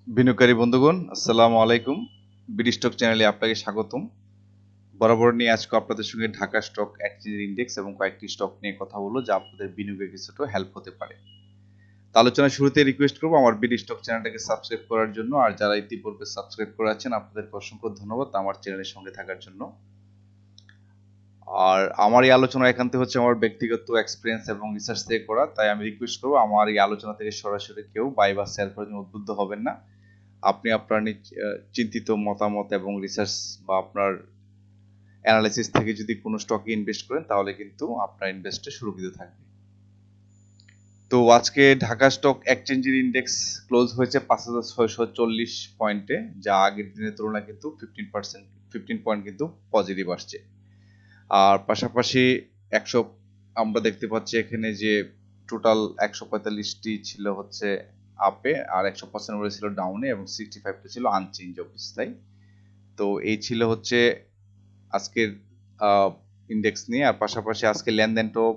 বিনিয়োগকারী বন্ধুগণ, আসসালামু আলাইকুম। বিডি স্টক চ্যানেলে আপনাকে স্বাগতম। বরাবর নিয়ে আজকে আপনাদের সঙ্গে ঢাকা স্টক এক্সচেঞ্জ ইন্ডেক্স এবং কয়েকটি স্টক নিয়ে কথা বলবো যা আপনাদের বিনিয়োগে কিছুটা হেল্প হতে পারে। তো আলোচনার শুরুতে রিকোয়েস্ট করবো আমার বিডি স্টক চ্যানেলটাকে সাবস্ক্রাইব করার জন্য, আর যারা ইতিপূর্বে সাবস্ক্রাইব করে আছেন আপনাদেরকে অসংখ্য ধন্যবাদ আমার চ্যানেলের সঙ্গে থাকার জন্য। আর আমার এই আলোচনা এখান থেকে হচ্ছে আমার ব্যক্তিগত এক্সপিরিয়েন্স এবং রিসার্চ থেকে করা, তাই আমি রিকোয়েস্ট করবো আমার এই আলোচনা থেকে সরাসরি কেউ বাই বা সেল করার জন্য উদ্বুদ্ধ হবেন না। আপনি আপনার চিন্তিত মতামত এবং রিসার্চ বা আপনার অ্যানালাইসিস থেকে যদি কোনো স্টকে ইনভেস্ট করেন তাহলে কিন্তু আপনার ইনভেস্টে সুরক্ষিত থাকবে। তো আজকে ঢাকা স্টক এক্সচেঞ্জের ইন্ডেক্স ক্লোজ হয়েছে 5,640 পয়েন্টে, যা আগের দিনের তুলনায় কিন্তু 15 পয়েন্ট কিন্তু পজিটিভ আসছে। আর পাশাপাশি 100 আমরা দেখতে পাচ্ছি এখানে যে টোটাল 145টি ছিল হচ্ছে আপে, আর 195 ছিল ডাউনে এবং 65টা ছিল আনচেঞ্জ অবস্থায়। তো এই ছিল হচ্ছে আজকের ইন্ডেক্স নিয়ে। আর পাশাপাশি আজকে লেনদেনটাও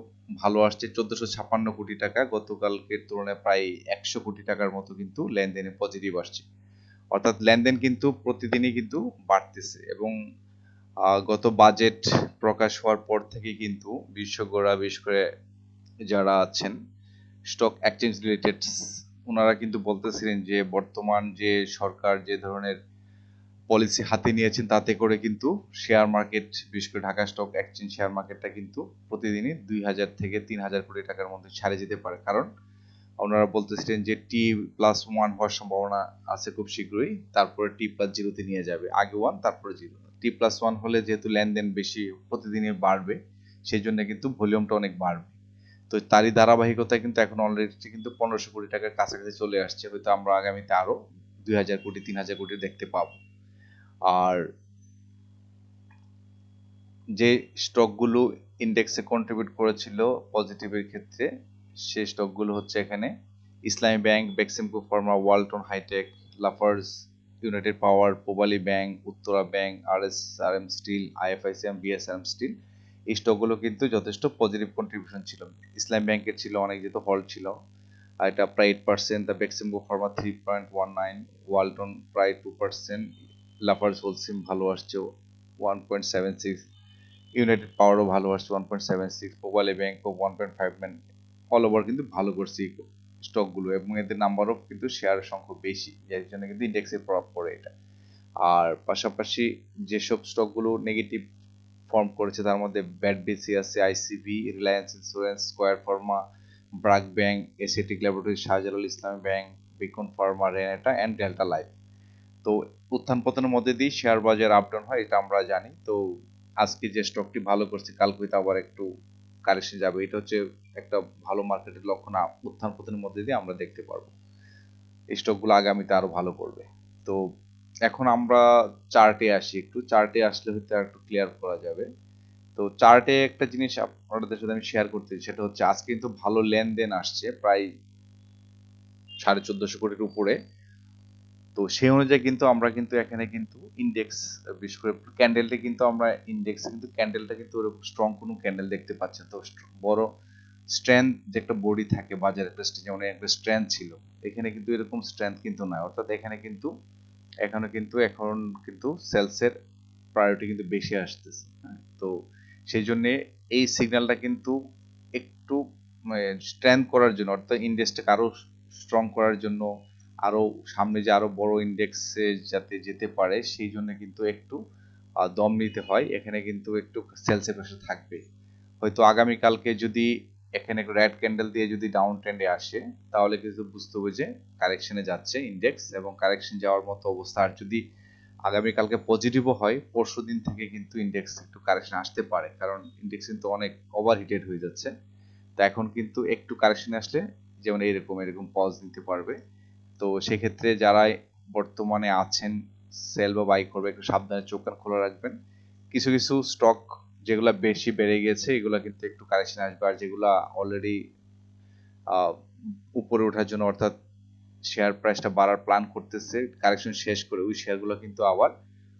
ভালো আসছে, 1456 কোটি টাকা, গতকালকের তুলনায় প্রায় 100 কোটি টাকার মতো কিন্তু লেনদেনে পজিটিভ আসছে। অর্থাৎ লেনদেন কিন্তু প্রতিদিনই কিন্তু বাড়তেছে এবং গত বাজেট প্রকাশ হওয়ার পর থেকে কিন্তু বিশ্বগোড়া, বিশেষ করে যারা আছেন স্টক এক্সচেঞ্জ রিলেটেড, ওনারা কিন্তু বলতেছিলেন যে বর্তমান যে সরকার যে ধরনের পলিসি হাতে নিয়েছেন তাতে করে কিন্তু শেয়ার মার্কেট, বিশেষ করে ঢাকা স্টক এক্সচেঞ্জ শেয়ার মার্কেটটা কিন্তু প্রতিদিনই 2,000 থেকে 3,000 কোটি টাকার মধ্যে ছাড়ে যেতে পারে। কারণ ওনারা বলতেছিলেন যে T+1 হওয়ার সম্ভাবনা আছে খুব শীঘ্রই, তারপরে T+0 নিয়ে যাবে, আগে 1 তারপরে 0। T+1 হলে যেহেতু লেনদেন বেশি প্রতিদিনই বাড়বে, সেই জন্য কিন্তু ভলিউমটা অনেক বাড়বে। তো তারই ধারাবাহিকতায় কিন্তু এখন অলরেডি কিন্তু 1500 কোটি টাকার কাছাকাছি চলে আসছে, হয়তো আমরা আগামীতে আরো 2,000 কোটি 3,000 কোটি দেখতে পাবো। আর যে স্টকগুলো ইন্ডেক্সে কন্ট্রিবিউট করেছিল পজিটিভের ক্ষেত্রে, সেই স্টকগুলো হচ্ছে এখানে Islami Bank, Beximco Pharma, Walton Hitech, Lafarge, United Power, Pubali Bank, Uttara Bank, RSRM Steel, IFICM, BSRM Steel. এই স্টকগুলো কিন্তু যথেষ্ট পজিটিভ কন্ট্রিবিউশন ছিল। ইসলামী ব্যাংকের ছিল অনেক, যেহেতু হল্ট ছিল, আর এটা প্রায় 8%, দ্য বেক্সিমকো ফার্মা 3.19, ওয়ালটন প্রায় 2%, লাফার্জ হোলসিম ভালো আসছে 1.76, ইউনাইটেড পাওয়ারও ভালো আসছে 1.76, পোবালি ব্যাংকও 1.59। অল ওভার কিন্তু ভালো করছে এই স্টকগুলো এবং এদের নাম্বারও কিন্তু শেয়ার সংখ্যা বেশি, এর জন্য কিন্তু ইন্ডেক্সে প্রভাব পড়ে এটা। আর পাশাপাশি যেসব স্টকগুলো নেগেটিভ ফর্ম করেছে তার মধ্যে ব্যাট বেসি আছে ICB, Reliance Insurance, Square Pharma, BRAC Bank, এসিটিক laboratory, Shahjalal Islami Bank, Beacon Pharma, Renata and Delta Life. তো উত্থান পতনের মধ্যে দিয়ে শেয়ার বাজার আপ ডাউন হয়, এটা আমরা জানি। তো আজকে যে স্টকটি ভালো করছে কালকে হয়তো আবার একটু কারেকশন যাবে, এটা হচ্ছে একটা ভালো মার্কেটের লক্ষণ। উত্থান পতনের মধ্যে দিয়ে আমরা দেখতে পারবো এই স্টকগুলো আগামীতে আরো ভালো করবে। তো এখন আমরা চার্টে আসি, একটু চার্টে আসলে হয়তো একটু ক্লিয়ার করা যাবে। তো চার্টে একটা জিনিস আপনাদের সাথে আমি শেয়ার করতে, সেটা হচ্ছে আজকে কিন্তু ভালো লেনদেন আসছে প্রায় 1450 কোটির উপরে। তো সেই অনুযায়ী কিন্তু আমরা কিন্তু এখানে কিন্তু ইন্ডেক্স, বিশেষ করে ক্যান্ডেলটা কিন্তু আমরা ইন্ডেক্সে কিন্তু ক্যান্ডেলটা কিন্তু ওরকম স্ট্রং কোনো ক্যান্ডেল দেখতে পাচ্ছি না। তো বড় স্ট্রেংথ যে একটা বডি থাকে বাজারে, যেমন একটা স্ট্রেংথ ছিল, এখানে কিন্তু এরকম স্ট্রেংথ কিন্তু নাই। অর্থাৎ এখানে কিন্তু এখন কিন্তু সেলসের প্রায়োরিটি কিন্তু বেশি আসতেছে, হ্যাঁ? তো সেই জন্য এই সিগন্যালটা কিন্তু একটু স্ট্রেংথ করার জন্য, অর্থাৎ ইন্ডেক্সটাকে আরো স্ট্রং করার জন্য, আরো সামনে যে আরো বড় ইন্ডেক্সে যাতে যেতে পারে, সেই জন্য কিন্তু একটু দম নিতে হয়। এখানে কিন্তু একটু সেলসের প্রেসার থাকবে। হয়তো আগামীকালকে যদি এখানে রেড ক্যান্ডেল দিয়ে যদি ডাউন ট্রেন্ডে আসে, তাহলে কিন্তু বুঝতে হবে যে কারেকশনে যাচ্ছে ইন্ডেক্স এবং কারেকশন যাওয়ার মতো অবস্থা। আর যদি আগামীকালকে পজিটিভও হয়, পরশু দিন থেকে কিন্তু ইন্ডেক্স একটু কারেকশন আসতে পারে, কারণ ইন্ডেক্স কিন্তু অনেক ওভারহিটেড হয়ে যাচ্ছে। তো এখন কিন্তু একটু কারেকশন আসলে যেমন এরকম এরকম পজ নিতে পারবে। তো সেক্ষেত্রে যারা বর্তমানে আছেন সেল বা বাই করবে, একটু সাবধানে চোখ কান খোলা রাখবেন। কিছু কিছু স্টক যেগুলো বেশি বেড়ে গেছে এগুলো কিন্তু একটু কারেকশন আসবে, আর যেগুলো অলরেডি উপরে ওঠার জন্য, অর্থাৎ শেয়ার প্রাইসটা বাড়ার প্ল্যান করতেছে কারেকশন শেষ করে, ওই শেয়ারগুলো কিন্তু আবার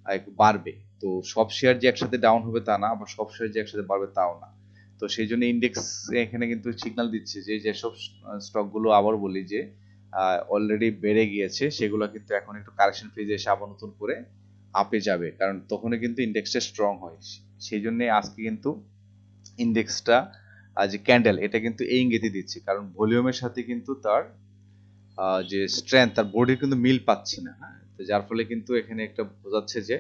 একটু বাড়বে। তো সব শেয়ার যে একসাথে ডাউন হবে তা না, আবার সব শেয়ার যে একসাথে বাড়বে তাও না। তো সেই জন্য ইন্ডেক্স এখানে কিন্তু সিগন্যাল দিচ্ছে যে যেসব স্টকগুলো, আবার বলি যে অলরেডি বেড়ে গিয়েছে, সেগুলো কিন্তু এখন একটু কারেকশন ফেজে এসে আবার নতুন করে আপে যাবে, কারণ তখনই কিন্তু ইন্ডেক্সটা স্ট্রং হয়। সেই জন্য আজকে কিন্তু ইন্ডেক্সটা যে ক্যান্ডেল এটা কিন্তু এই ইঙ্গিতই দিচ্ছে, কারণ ভলিউমের সাথে কিন্তু তার যে স্ট্রেংথ, তার বডির কিন্তু মিল পাচ্ছি না। হ্যাঁ, তো যার ফলে কিন্তু এখানে একটা বোঝাচ্ছে যে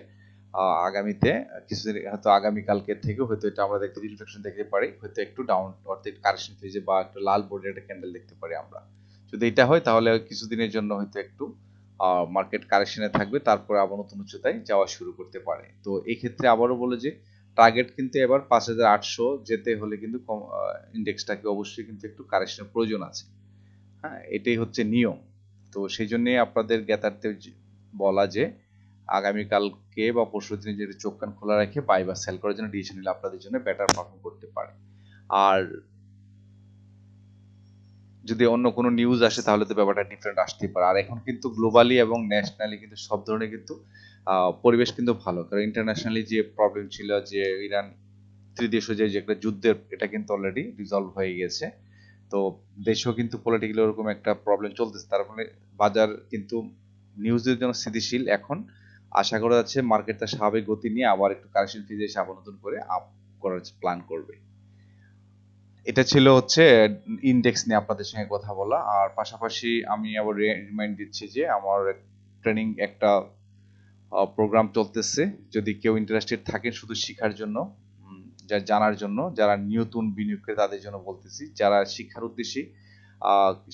আগামীতে কিছুদিন, হয়তো আগামীকালকে থেকে হয়তো এটা আমরা দেখতে রিফ্লেকশন দেখতে পারি, হয়তো একটু ডাউন অর্থাৎ কারেকশন ফেজে বা একটু লাল বোর্ডের একটা ক্যান্ডেল দেখতে পারি আমরা। যদি এটা হয় তাহলে কিছুদিনের জন্য হয়তো একটু মার্কেট কারেকশনে থাকবে, তারপরে আবার নতুন উচ্চতায় যাওয়া শুরু করতে পারে। তো এই ক্ষেত্রে আবারও বলে যে টার্গেট কিন্তু এবার 5,800 যেতে হলে কিন্তু ইন্ডেক্সটাকে অবশ্যই কিন্তু একটু কারেকশনের প্রয়োজন আছে। হ্যাঁ, এটাই হচ্ছে নিয়ম। তো সেই জন্যই আপনাদের জ্ঞাতার্থে বলা যে আগামীকালকে বা পরশুদিন যদি চোখ কান খোলা রেখে বাই বা সেল করার জন্য ডিসিশন নিলে আপনাদের জন্য বেটার পারফর্ম করতে পারে। আর যদি অন্য কোনো নিউজ আসে তাহলে তো ব্যাপারটা ডিফারেন্ট আসতেই পারে। আর এখন কিন্তু গ্লোবালি এবং ন্যাশনালি কিন্তু সব ধরনের কিন্তু পরিবেশ কিন্তু ভালো, কারণ ইন্টারন্যাশনালি যে প্রবলেম ছিল যে ইরান ত্রিদেশ যে একটা যুদ্ধের, এটা কিন্তু অলরেডি রিজলভ হয়ে গেছে। তো দেশেও কিন্তু পলিটিক্যালি ওরকম একটা প্রবলেম চলতেছে, তার ফলে বাজার কিন্তু নিউজের জন্য স্থিতিশীল। এখন আশা করা যাচ্ছে মার্কেট তার স্বাভাবিক গতি নিয়ে আবার একটু কারেকশন ফেজে এসে আবার নতুন করে আপ করার প্ল্যান করবে। এটা ছিল হচ্ছে ইন্ডেক্স নিয়ে আপনাদের সঙ্গে কথা বলা। আর পাশাপাশি আমি আবার রিমাইন্ড দিচ্ছি যে আমার ট্রেনিং একটা প্রোগ্রাম চলতেছে, যদি কেউ ইন্টারেস্টেড থাকেন শুধু শেখার জন্য, যা জানার জন্য, যারা নতুন বিনিয়োগকারী তাদের জন্য বলতেছি, যারা শিক্ষার উদ্দেশ্যে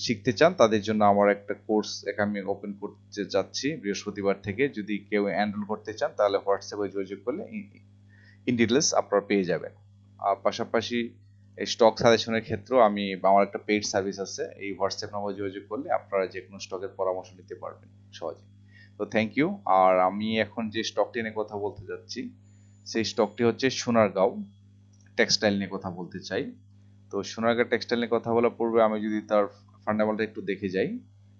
শিখতে চান তাদের জন্য আমার একটা কোর্স আমি ওপেন করতে যাচ্ছি বৃহস্পতিবার থেকে। যদি কেউ এনরোল করতে চান তাহলে হোয়াটসঅ্যাপে যোগাযোগ করলে ইন ডিটেলস আপনারা পেয়ে যাবেন। আর পাশাপাশি স্টক সাজেশনের ক্ষেত্রেও আমি, আমার একটা পেইড সার্ভিস আছে, এই হোয়াটসঅ্যাপ নম্বরে যোগাযোগ করলে আপনারা যে কোনো স্টকের পরামর্শ নিতে পারবেন সহজে। তো থ্যাংক ইউ। আর আমি এখন যে স্টকটি নিয়ে কথা বলতে যাচ্ছি সেই স্টকটি হচ্ছে সোনারগাঁও টেক্সটাইল নিয়ে কথা বলতে চাই। তো সোনারগাঁ টেক্সটাইল নিয়ে কথা বলার পূর্বে আমি যদি তার ফান্ডামেন্টালটা একটু দেখে যাই,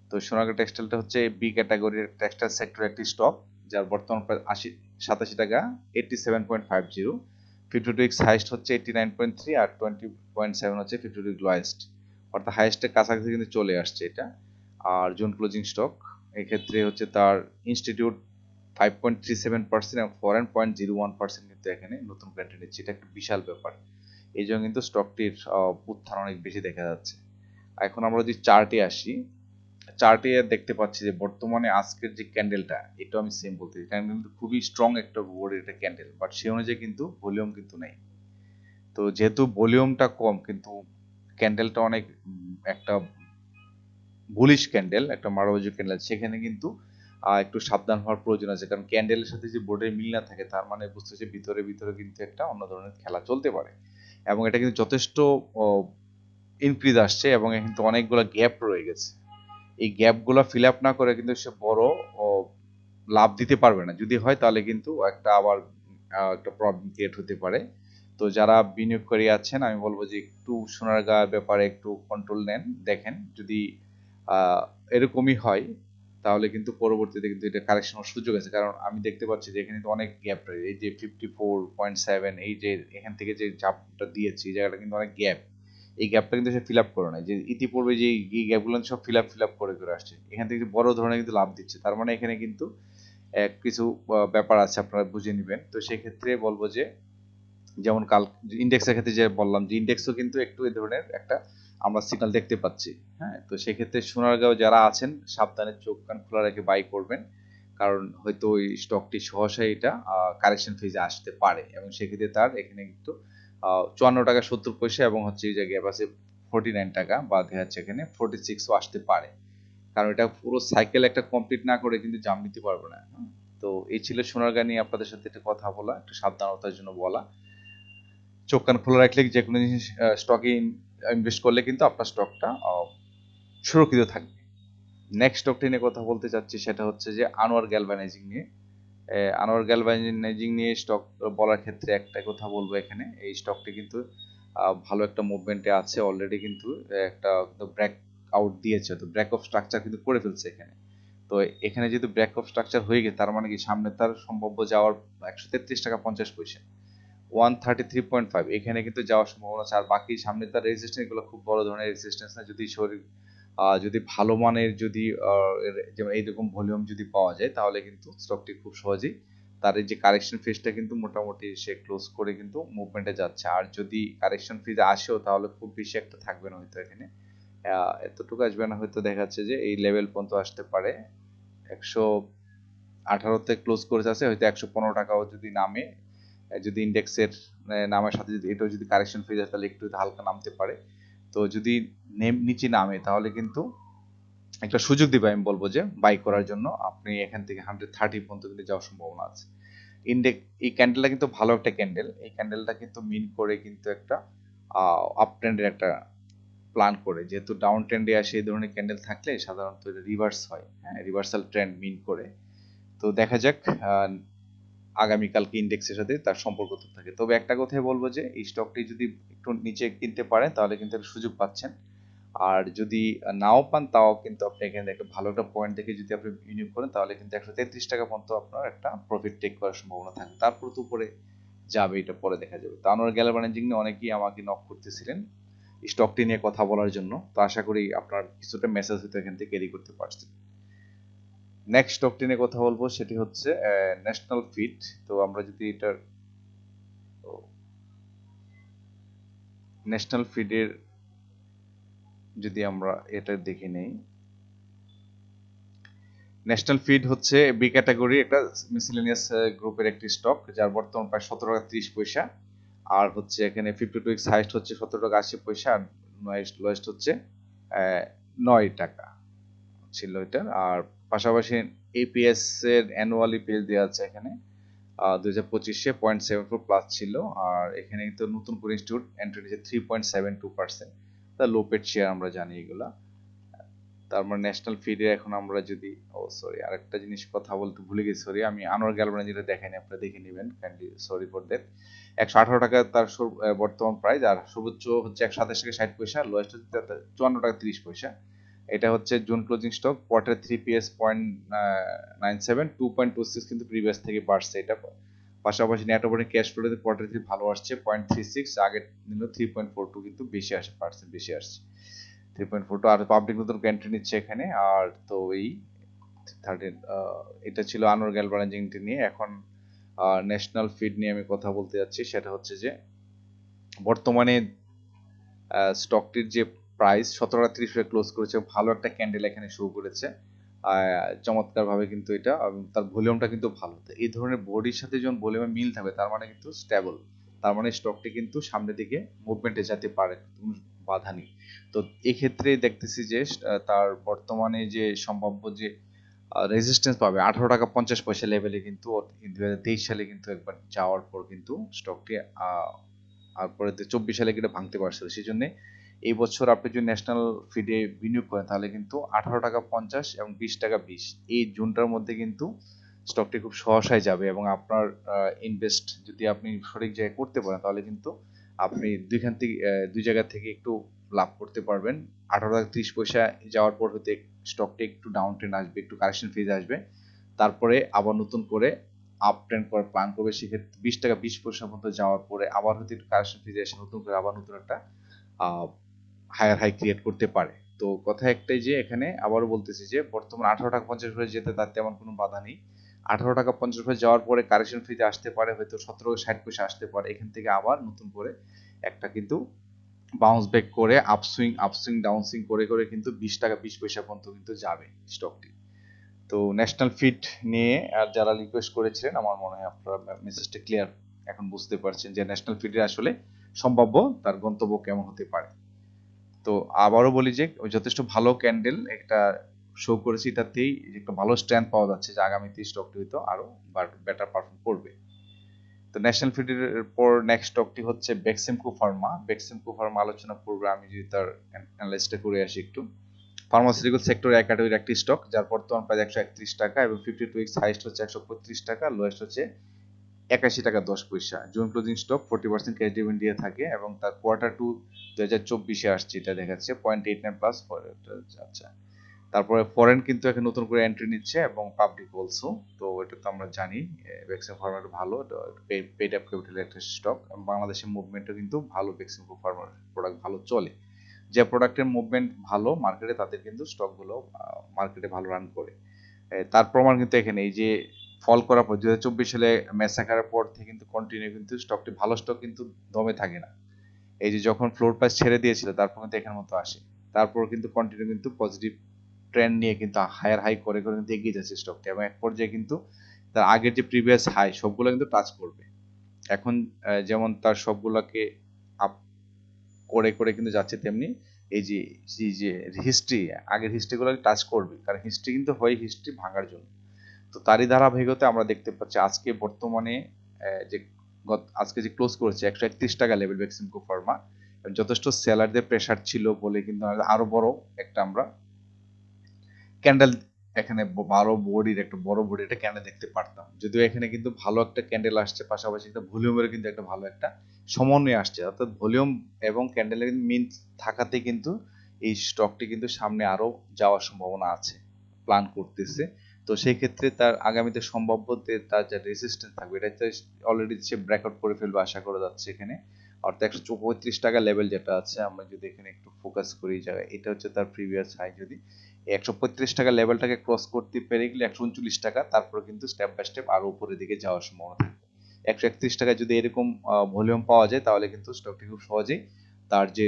তো সোনারগাঁ টেক্সটাইলটা হচ্ছে বি ক্যাটাগরির টেক্সটাইল সেক্টরের একটি স্টক, যার বর্তমান প্রাইস 87 টাকা 87.50। 52 উইকস হাইস্ট হচ্ছে 89.3 আর 20.7 হচ্ছে 52 উইক লোয়েস্ট, অর্থাৎ হাইস্টের কাছাকাছি কিন্তু চলে আসছে এটা। আর জোন ক্লোজিং স্টক এক্ষেত্রে হচ্ছে তার ইনস্টিটিউট 5.37% এবং ফরেন 0.01% কিন্তু এখানে নতুন ক্লায়েন্ট নিচ্ছে, এটা একটা বিশাল ব্যাপার। এই জন্য কিন্তু স্টকটির উত্থান অনেক বেশি দেখা যাচ্ছে। এখন আমরা যদি চার্টে আসি, চার্টে দেখতে পাচ্ছি যে বর্তমানে আজকের যে ক্যান্ডেলটা, এটা আমি সেম বলতে চাই, ক্যান্ডেল কিন্তু খুবই স্ট্রং একটা বোর্ডের একটা ক্যান্ডেল, বাট সেই অনুযায়ী কিন্তু ভলিউম কিন্তু নেই। তো যেহেতু ভলিউমটা কম কিন্তু ক্যান্ডেলটা অনেক একটা বুলিশ ক্যান্ডেল, একটা মারোবাজু ক্যান্ডেল, সেখানে কিন্তু একটু সাবধান হওয়ার প্রয়োজন আছে, কারণ ক্যান্ডেলের সাথে যে বোর্ডের মিল না থাকে তার মানে বুঝতেছে ভিতরে ভিতরে কিন্তু একটা অন্য ধরনের খেলা চলতে পারে। এবং এটা কিন্তু যথেষ্ট ইনক্রিজ আসছে এবং কিন্তু অনেকগুলো গ্যাপ রয়ে গেছে। এই গ্যাপগুলো ফিল আপ না করে কিন্তু সে বড় লাভ দিতে পারবে না, যদি হয় তাহলে কিন্তু একটা আবার একটা প্রবলেম ক্রিয়েট হতে পারে। তো যারা বিনিয়োগকারী আছেন আমি বলবো যে একটু সোনারগাঁ ব্যাপারে একটু কন্ট্রোল নেন, দেখেন যদি আহ, এরকমই হয় তাহলে কিন্তু পরবর্তীতে কিন্তু এটা কারেকশন হওয়ার সুযোগ আছে, কারণ আমি দেখতে পাচ্ছি যে এখানে তো অনেক গ্যাপ রয়েছে, এই যে 54.7, এই যে এখান থেকে যে চাপটা দিয়েছি এই জায়গাটা কিন্তু অনেক গ্যাপ, এই গ্যাপটা কিন্তু সে ফিল আপ করে নাই, যে ইতিপূর্বে যে এই গ্যাপগুলো সব ফিল আপ করে করে আসছে, এখান থেকে বড় ধরনের কিন্তু লাভ দিচ্ছে, তার মানে এখানে কিন্তু কিছু ব্যাপার আছে, আপনারা বুঝে নেবেন। তো সেক্ষেত্রে বলবো যে যেমন কাল ইন্ডেক্সের ক্ষেত্রে যে বললাম যে ইন্ডেক্সও কিন্তু একটু এই ধরনের একটা আমরা সিগন্যাল দেখতে পাচ্ছি। হ্যাঁ, তো সেক্ষেত্রে সোনারগাঁও যারা আছেন সাবধানে চোখ কান খোলা রেখে বাই করবেন, কারণ হয়তো ওই স্টকটি সহসাই এটা কারেকশন ফেজে আসতে পারে, এবং সেক্ষেত্রে তার এখানে কিন্তু 54 টাকা 70 পয়সা এবং হচ্ছে এই যে গ্যাপ আছে 49 টাকা, বা দেখা যাচ্ছে এখানে 46ও আসতে পারে, কারণ এটা পুরো সাইকেল একটা কমপ্লিট না করে কিন্তু জাম নিতে পারবে না। তো এই ছিল সোনারগাঁ নিয়ে আপনাদের সাথে একটা কথা বলা, একটু সাবধানতার জন্য বলা। চোখ কান খোলা রাখলে যে কোনো জিনিস স্টকে ইনভেস্ট করলে কিন্তু আপনার স্টকটা সুরক্ষিত থাকবে। নেক্সট স্টকটি নিয়ে কথা বলতে চাচ্ছি, সেটা হচ্ছে যে আনোয়ার গ্যালভানাইজিং নিয়ে। আনোয়ার গ্যালভানাইজিং নিয়ে স্টক বলার ক্ষেত্রে একটা কথা বলবো, এখানে এই স্টকটি কিন্তু ভালো একটা মুভমেন্টে আছে অলরেডি, কিন্তু একটা ব্রেক আউট দিয়েছে, তো ব্রেক অফ স্ট্রাকচার কিন্তু করে ফেলছে এখানে। তো এখানে যেহেতু ব্রেক অফ স্ট্রাকচার হয়ে গেছে তার মানে কি সামনে তার সম্ভাব্য যাওয়ার 133 টাকা 50 পয়সা, 133.5 এখানে কিন্তু যাওয়ার সম্ভাবনা আছে। আর বাকি সামনে তার রেজিস্ট্যান্স, এগুলো খুব বড় ধরনের রেজিস্ট্যান্স না, যদি শরীর যদি ভালো মানের যদি যেমন এইরকম ভলিউম যদি পাওয়া যায় তাহলে কিন্তু স্টকটি খুব সহজেই তার এই যে কারেকশন ফেজটা কিন্তু মোটামুটি সে ক্লোজ করে কিন্তু মুভমেন্টে যাচ্ছে। আর যদি কারেকশন ফেজ আসেও তাহলে খুব বেশি একটা থাকবে না হয়তো এখানে, এতটুকু আসবে না হয়তো, দেখা যাচ্ছে যে এই লেভেল পর্যন্ত আসতে পারে। 118তে ক্লোজ করেছে আছে, হয়তো 115 টাকাও যদি নামে, যদি ইন্ডেক্সের নামের সাথে যদি এটাও যদি কারেকশন ফেজ আসে তাহলে একটু হালকা নামতে পারে। তো যদি নিচে নামে তাহলে কিন্তু একটা সুযোগ দিবে, আমি বলবো যে বাই করার জন্য আপনি এখান থেকে 130 পর্যন্ত কিন্তু যাওয়ার সম্ভাবনা আছে। এই ক্যান্ডেলটা কিন্তু ভালো একটা ক্যান্ডেল, এই ক্যান্ডেলটা কিন্তু মিন করে কিন্তু একটা আপ ট্রেন্ডের একটা প্ল্যান করে, যেহেতু ডাউন ট্রেন্ডে আসে এই ধরনের ক্যান্ডেল থাকলে সাধারণত এটা রিভার্স হয়, হ্যাঁ, রিভার্সাল ট্রেন্ড মিন করে। তো দেখা যাক আগামীকালকে ইন্ডেক্সের সাথে তার সম্পর্ক তো থাকে। তবে একটা কথাই বলবো যে এই স্টকটি যদি একটু নিচে কিনতে পারেন তাহলে কিন্তু একটা সুযোগ পাচ্ছেন। আর যদি নাও পান তাও কিন্তু আপনি এখানে একটা ভালো একটা পয়েন্ট দেখে যদি আপনি বিনিয়োগ করেন তাহলে কিন্তু 133 টাকা পর্যন্ত আপনার একটা প্রফিট টেক করার সম্ভাবনা থাকে। তারপর তো উপরে যাবে, এটা পরে দেখা যাবে। তো আনোয়ার গ্যালভানাইজিং নিয়ে অনেকেই আমাকে নক করতেছিলেন স্টকটি নিয়ে কথা বলার জন্য, তো আশা করি আপনার কিছুটা মেসেজ হয়তো এখান থেকে ক্যারি করতে পারছেন। নেক্সট স্টকটি নিয়ে কথা বলবো সেটি হচ্ছে ন্যাশনাল ফিড। তো আমরা যদি এটার ন্যাশনাল ফিডের যদি আমরা এটা দেখে নেই, ন্যাশনাল ফিড হচ্ছে বি ক্যাটাগরি একটা মিসেলেনিয়াস গ্রুপের একটি স্টক, যার বর্তমান প্রায় 17 টাকা 30 পয়সা। আর হচ্ছে এখানে 52 উইকস হাইস্ট হচ্ছে 17 টাকা 80 পয়সা, আর লোয়েস্ট হচ্ছে 9 টাকা ছিল এটার। আর পাশাপাশি এপিএস এর অ্যানুয়াল ইপিএস দেওয়া আছে এখানে 2025-এ 0.74 প্লাস ছিল। আর এখানে কিন্তু নতুন করে ইনস্টিটিউট এন্ট্রি নিয়েছে 3.72%, তা লো পেড শেয়ার আমরা জানি এগুলা। তার মানে ন্যাশনাল ফিডে এখন আমরা যদি, ও সরি, আরেকটা জিনিস কথা বলতে ভুলে গেছি, সরি, আমি আনোয়ার গ্যালভানাইজিং যেটা দেখাইনি, আপনারা দেখে নেবেন কাইন্ডলি, সরি ফর দ্যাট। 118 টাকা তার বর্তমান প্রাইস, আর সর্বোচ্চ হচ্ছে 127 টাকা 60 পয়সা, লোয়েস্ট হচ্ছে 54 টাকা 30 পয়সা। এটা হচ্ছে June closing stock, quarter 3 PS 0.97, 2.26 কিন্তু প্রিভিয়াস থেকে বাড়ছে এটা। পাশাপাশি নেট অপারেটিং ক্যাশ ফ্লোতে কোয়ার্টার 3 ভালো আসছে 0.36, আগের দিন 3.42 কিন্তু বেশি আসে, পার্সেন্ট বেশি আসছে 3.42। আর পাবলিক নতুন এন্ট্রি নিচ্ছে এখানে। আর তো এই 13 এটা ছিল আনোয়ার গ্যালভানাইজিং নিয়ে। এখন ন্যাশনাল ফিড নিয়ে আমি কথা বলতে যাচ্ছি, সেটা হচ্ছে যে বর্তমানে স্টকটির যে প্রাইস 17 টাকা 30 ক্লোজ করেছে, ভালো একটা ক্যান্ডেল এখানে শো করেছে চমৎকার ভাবে, কিন্তু এটা তার ভলিউমটা কিন্তু ভালো। তো এই ধরনের বডির সাথে যখন ভলিউমে মিল থাকবে তার মানে কিন্তু স্টেবল, তার মানে স্টকটি কিন্তু সামনের দিকে মুভমেন্টে যেতে পারে, কোনো বাধা নেই। তো এক্ষেত্রে দেখতেছি যে তার বর্তমানে যে সম্ভাব্য যে রেজিস্ট্যান্স পাবে 18 টাকা 50 পয়সা লেভেলে, কিন্তু 2023 সালে কিন্তু একবার যাওয়ার পর কিন্তু স্টকটি আর পরে 24 সালে কিন্তু ভাঙতে পারছিল। সেই জন্য এই বছর আপনি যদি ন্যাশনাল ফিডে বিনিয়োগ করেন তাহলে কিন্তু 18 টাকা 50 এবং 20 টাকা 20 এই জোনটার মধ্যে কিন্তু স্টকটি খুব সহসায় যাবে, এবং আপনার ইনভেস্ট যদি আপনি সঠিক জায়গায় করতে পারেন তাহলে কিন্তু আপনি দুই জায়গা থেকে একটু লাভ করতে পারবেন। 18 টাকা 30 পয়সা যাওয়ার পর হতে স্টকটি একটু ডাউন ট্রেন্ড আসবে, একটু কারেকশন ফেজ আসবে, তারপরে আবার নতুন করে আপ ট্রেন্ড করার প্ল্যান করবে। সেক্ষেত্রে 20 টাকা 20 পয়সা পর্যন্ত যাওয়ার পরে আবার হয়তো একটু কারেকশন ফেজে এসে নতুন করে আবার নতুন একটা হায়ার হাই ক্রিয়েট করতে পারে। তো কথা একটাই যে এখানে আবারও বলতেছি যে বর্তমান 18 টাকা 50 হয়ে যেতে তার তেমন কোনো বাধা নেই। 18 টাকা 50 হয়ে যাওয়ার পরে কারেকশন ফেজে আসতে পারে, হয়তো 17 টাকা 60 পয়সা আসতে পারে, এখান থেকে আবার নতুন করে একটা কিন্তু বাউন্স ব্যাক করে আপসুইং ডাউনসুইং করে করে কিন্তু 20 টাকা 20 পয়সা পর্যন্ত কিন্তু যাবে স্টকটি। তো ন্যাশনাল ফিড নিয়ে আর যারা রিকোয়েস্ট করেছিলেন, আমার মনে হয় আপনারা মেসেজটা ক্লিয়ার এখন বুঝতে পারছেন যে ন্যাশনাল ফিডের আসলে সম্ভাব্য তার গন্তব্য কেমন হতে পারে। তো আবারও বলি যে যথেষ্ট ভালো ক্যান্ডেল একটা শো করেছে, এটাতেই একটা ভালো স্ট্রেংথ পাওয়া যাচ্ছে যে আগামীতে স্টকটি হয়তো আরো বেটার পারফর্ম করবে। তো ন্যাশনাল ফিডের পর নেক্সট স্টকটি হচ্ছে বেক্সিমকো ফার্মা। বেক্সিমকো ফার্মা আলোচনা করবো, আমি যদি তার অ্যানালাইসিসটা করে আসি একটু। ফার্মাসিউটিক্যাল সেক্টর এক ক্যাটাগরির একটি স্টক, যার বর্তমান প্রাইস 131 টাকা এবং 52 উইকস হাইস্ট হচ্ছে 135 টাকা, লোয়েস্ট হচ্ছে 81 টাকা 10 পয়সা। June closing stock 40% cash dividend দিয়ে থাকে, এবং তার কোয়ার্টার 2 2024-এ আসছে, এটা দেখাচ্ছে 0.89 প্লাস। আচ্ছা, তারপরে ফরেন কিন্তু এখানে নতুন করে এন্ট্রি নিচ্ছে এবং পাবলিক বলছো, তো এটা তো আমরা জানি ভ্যাকসিন ফার্মার ভালো পেড আপ ক্যাপিটাল একটা স্টক, বাংলাদেশের মুভমেন্টও কিন্তু ভালো, ভ্যাকসিন ফার্মার প্রোডাক্ট ভালো চলে। যে প্রোডাক্টের মুভমেন্ট ভালো মার্কেটে তাদের কিন্তু স্টকগুলো মার্কেটে ভালো রান করে। তার প্রমাণ কিন্তু এখানে এই যে ফল করার পর 2024 সালে ম্যাসাকারের পর থেকে কিন্তু কন্টিনিউ কিন্তু স্টকটি ভালো স্টক কিন্তু দমে থাকে না। এই যে যখন ফ্লোর প্রাইস ছেড়ে দিয়েছিল তারপর কিন্তু এখানের মতো আসে, তারপর কিন্তু কন্টিনিউ কিন্তু পজিটিভ ট্রেন্ড নিয়ে কিন্তু হায়ার হাই করে করে কিন্তু এগিয়ে যাচ্ছে স্টকটি, এবং এক পর্যায়ে কিন্তু তার আগের যে প্রিভিয়াস হাই সবগুলো কিন্তু টাচ করবে। এখন যেমন তার সবগুলোকে আপ করে করে কিন্তু যাচ্ছে, তেমনি এই যে হিস্ট্রি, আগের হিস্ট্রিগুলো টাচ করবে, কারণ হিস্ট্রি কিন্তু হয় হিস্ট্রি ভাঙার জন্য। তো তারই ধারাবাহিকতা আমরা দেখতে পাচ্ছি আজকে বর্তমানে যে আজকে যে ক্লোজ করেছে 131 টাকা লেভেল বেক্সিমকো ফার্মা, যথেষ্ট সেলারদের প্রেসার ছিল বলে কিন্তু আরো বড় একটা আমরা ক্যান্ডেল এখানে বড়ির একটা বড় বডি একটা ক্যান্ডেল দেখতে পারতাম, যদিও এখানে কিন্তু ভালো একটা ক্যান্ডেল আসছে, পাশাপাশি একটা ভলিউমের কিন্তু একটা ভালো একটা সমন্বয় আসছে, অর্থাৎ ভলিউম এবং ক্যান্ডেলের মিন থাকাতে কিন্তু এই স্টকটি কিন্তু সামনে আরো যাওয়ার সম্ভাবনা আছে, প্ল্যান করতেছে। তো সেই ক্ষেত্রে তার আগামীতে সম্ভাব্য তার যে রেজিস্ট্যান্স থাকবে এটা অলরেডি সে ব্রেকআউট করে ফেলবে আশা করা যাচ্ছে এখানে, অর্থাৎ 135 টাকা লেভেল যেটা আছে, আমরা যদি এখানে একটু ফোকাস করি জায়গায়, এটা হচ্ছে তার প্রিভিয়াস হাই, যদি 135 টাকা লেভেলটাকে ক্রস করতে পেরে গেলে 139 টাকা, তারপর কিন্তু স্টেপ বাই স্টেপ আরো উপরের দিকে যাওয়ার সম্ভাবনা থাকে। 131 টাকায় যদি এরকম ভলিউম পাওয়া যায় তাহলে কিন্তু স্টকটি খুব সহজেই তার যে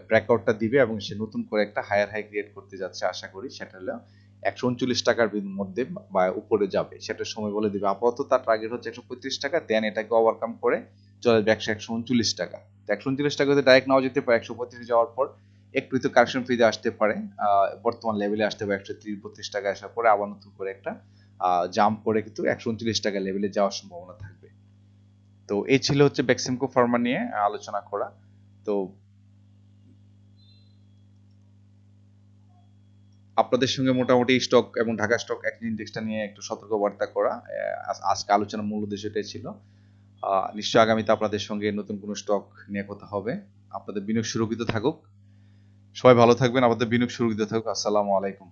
ব্রেকআউটটা দিবে এবং সে নতুন করে একটা হায়ার হাই ক্রিয়েট করতে যাচ্ছে, আশা করি সেটা হলো 139 টাকার মধ্যে বা উপরে যাবে, সেটা সময় বলে দিবে। আপাতত তার টার্গেট হচ্ছে 135 টাকা, দেন এটাকে ওভারকাম করে চলে যাবে 139 টাকা। তো 139 টাকা যদি ডাইরেক্ট নাও যেতে পারে, 135 যাওয়ার পর একটু তো কারেকশন ফ্রিতে আসতে পারে, বর্তমান লেভেলে আসতে পারে 130-32 টাকা, আসার পরে আবার নতুন করে একটা জাম্প করে কিন্তু 139 টাকা লেভেলে যাওয়ার সম্ভাবনা থাকবে। তো এই ছিল হচ্ছে বেক্সিমকো ফার্মা নিয়ে আলোচনা করা। তো আপনাদের সঙ্গে মোটামুটি স্টক এবং ঢাকা স্টক এক্সচেঞ্জ ইন্ডেক্সটা নিয়ে একটু সতর্কবার্তা করা, আজকে আলোচনার মূল উদ্দেশ্য এটাই ছিল। নিশ্চয়ই আগামীতে আপনাদের সঙ্গে নতুন কোনো স্টক নিয়ে কথা হবে। আপনাদের বিনিয়োগ সুরক্ষিত থাকুক, সবাই ভালো থাকবেন, আপনাদের বিনিয়োগ সুরক্ষিত থাকুক। আসসালামু আলাইকুম।